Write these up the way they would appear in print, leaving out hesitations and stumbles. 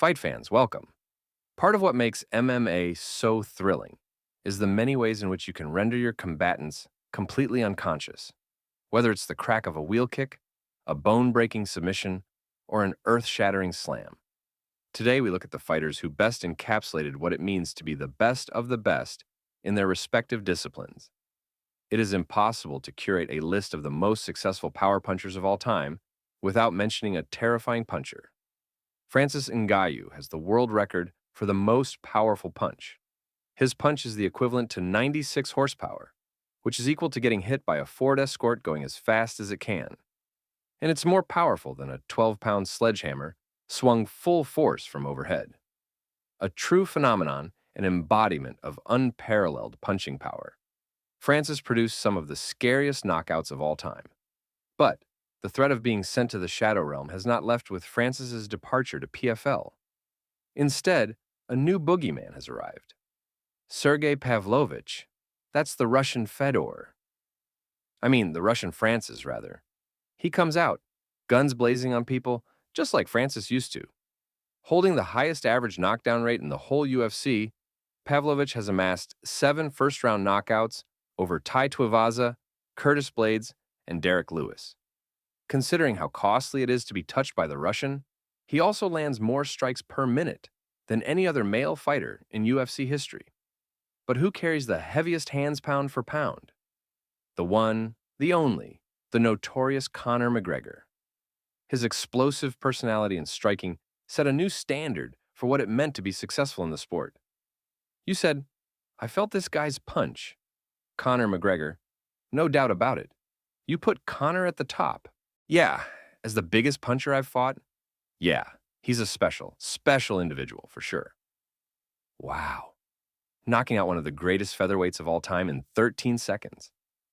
Fight fans, welcome. Part of what makes MMA so thrilling is the many ways in which you can render your combatants completely unconscious, whether it's the crack of a wheel kick, a bone-breaking submission, or an earth-shattering slam. Today, we look at the fighters who best encapsulated what it means to be the best of the best in their respective disciplines. It is impossible to curate a list of the most successful power punchers of all time without mentioning a terrifying puncher. Francis Ngannou has the world record for the most powerful punch. His punch is the equivalent to 96 horsepower, which is equal to getting hit by a Ford Escort going as fast as it can. And it's more powerful than a 12-pound sledgehammer swung full force from overhead. A true phenomenon, an embodiment of unparalleled punching power. Francis produced some of the scariest knockouts of all time. But the threat of being sent to the Shadow Realm has not left with Francis's departure to PFL. Instead, a new boogeyman has arrived. Sergei Pavlovich, that's the Russian Fedor. The Russian Francis, rather. He comes out, guns blazing on people, just like Francis used to. Holding the highest average knockdown rate in the whole UFC, Pavlovich has amassed 7 first-round knockouts over Tai Tuivasa, Curtis Blades, and Derek Lewis. Considering how costly it is to be touched by the Russian, he also lands more strikes per minute than any other male fighter in UFC history. But who carries the heaviest hands pound for pound? The one, the only, the notorious Conor McGregor. His explosive personality and striking set a new standard for what it meant to be successful in the sport. You said, "I felt this guy's punch." Conor McGregor, no doubt about it. You put Conor at the top. Yeah, as the biggest puncher I've fought? Yeah, he's a special individual for sure. Wow. Knocking out one of the greatest featherweights of all time in 13 seconds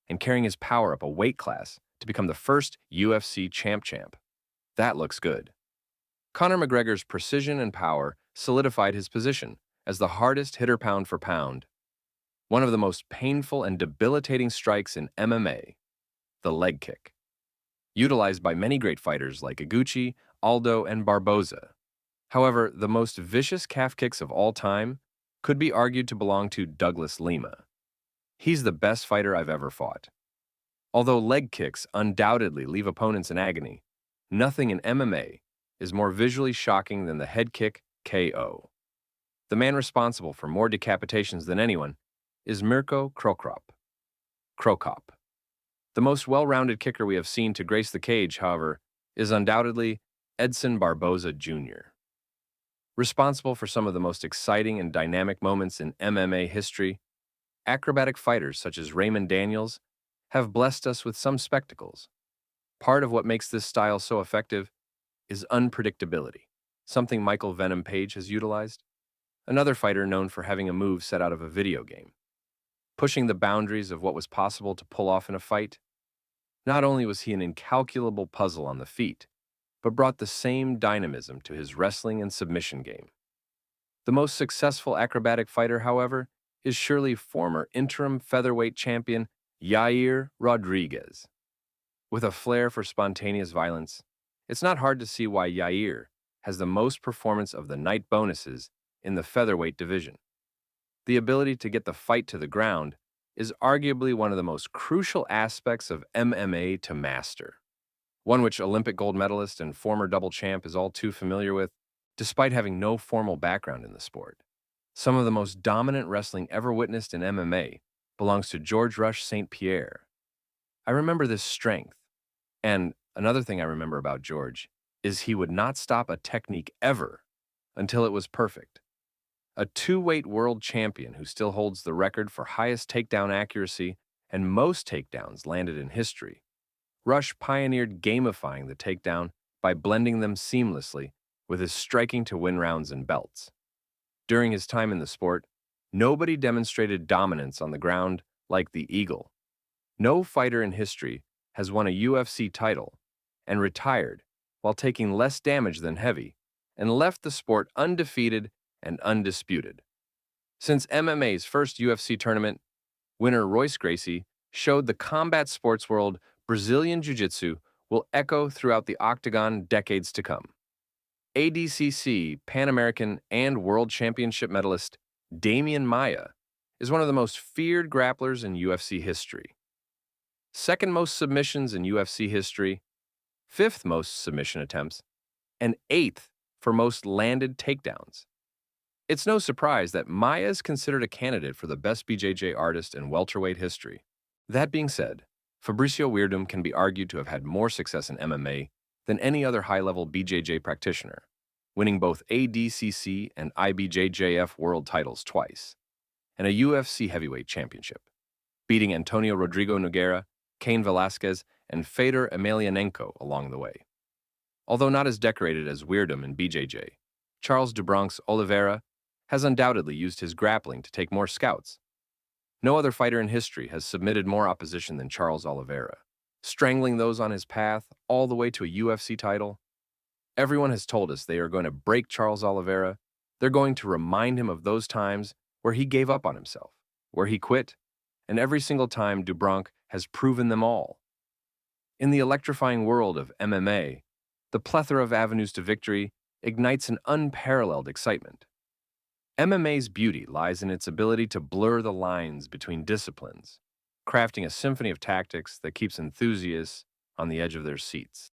and carrying his power up a weight class to become the first UFC champ. That looks good. Conor McGregor's precision and power solidified his position as the hardest hitter pound for pound. One of the most painful and debilitating strikes in MMA, the leg kick. Utilized by many great fighters like Iguchi, Aldo, and Barboza. However, the most vicious calf kicks of all time could be argued to belong to Douglas Lima. He's the best fighter I've ever fought. Although leg kicks undoubtedly leave opponents in agony, nothing in MMA is more visually shocking than the head kick KO. The man responsible for more decapitations than anyone is Mirko Krokop. The most well-rounded kicker we have seen to grace the cage, however, is undoubtedly Edson Barboza Jr. Responsible for some of the most exciting and dynamic moments in MMA history, acrobatic fighters such as Raymond Daniels have blessed us with some spectacles. Part of what makes this style so effective is unpredictability, something Michael Venom Page has utilized, another fighter known for having a move set out of a video game. Pushing the boundaries of what was possible to pull off in a fight, not only was he an incalculable puzzle on the feet, but brought the same dynamism to his wrestling and submission game. The most successful acrobatic fighter, however, is surely former interim featherweight champion Yair Rodriguez. With a flair for spontaneous violence, it's not hard to see why Yair has the most performance of the night bonuses in the featherweight division. The ability to get the fight to the ground is arguably one of the most crucial aspects of MMA to master, one which Olympic gold medalist and former double champ is all too familiar with, despite having no formal background in the sport. Some of the most dominant wrestling ever witnessed in MMA belongs to George Rush St. Pierre. I remember this strength, and another thing I remember about George is he would not stop a technique ever until it was perfect. A 2-weight world champion who still holds the record for highest takedown accuracy and most takedowns landed in history. Rush pioneered gamifying the takedown by blending them seamlessly with his striking to win rounds and belts. During his time in the sport, nobody demonstrated dominance on the ground like the Eagle. No fighter in history has won a UFC title and retired while taking less damage than heavy and left the sport undefeated and undisputed. Since MMA's first UFC tournament, winner Royce Gracie showed the combat sports world Brazilian Jiu-Jitsu will echo throughout the octagon decades to come. ADCC, Pan American, and World Championship medalist Damian Maia is one of the most feared grapplers in UFC history. Second most submissions in UFC history, fifth most submission attempts, and eighth for most landed takedowns. It's no surprise that Maia is considered a candidate for the best BJJ artist in welterweight history. That being said, Fabrico Werdum can be argued to have had more success in MMA than any other high-level BJJ practitioner, winning both ADCC and IBJJF world titles twice, and a UFC heavyweight championship, beating Antonio Rodrigo Nogueira, Cain Velasquez, and Fedor Emelianenko along the way. Although not as decorated as Werdum in BJJ, Charles do Bronx Oliveira has undoubtedly used his grappling to take more scouts. No other fighter in history has submitted more opposition than Charles Oliveira, strangling those on his path all the way to a UFC title. Everyone has told us they are going to break Charles Oliveira. They're going to remind him of those times where he gave up on himself, where he quit, and every single time do Bronx has proven them all. In the electrifying world of MMA, the plethora of avenues to victory ignites an unparalleled excitement. MMA's beauty lies in its ability to blur the lines between disciplines, crafting a symphony of tactics that keeps enthusiasts on the edge of their seats.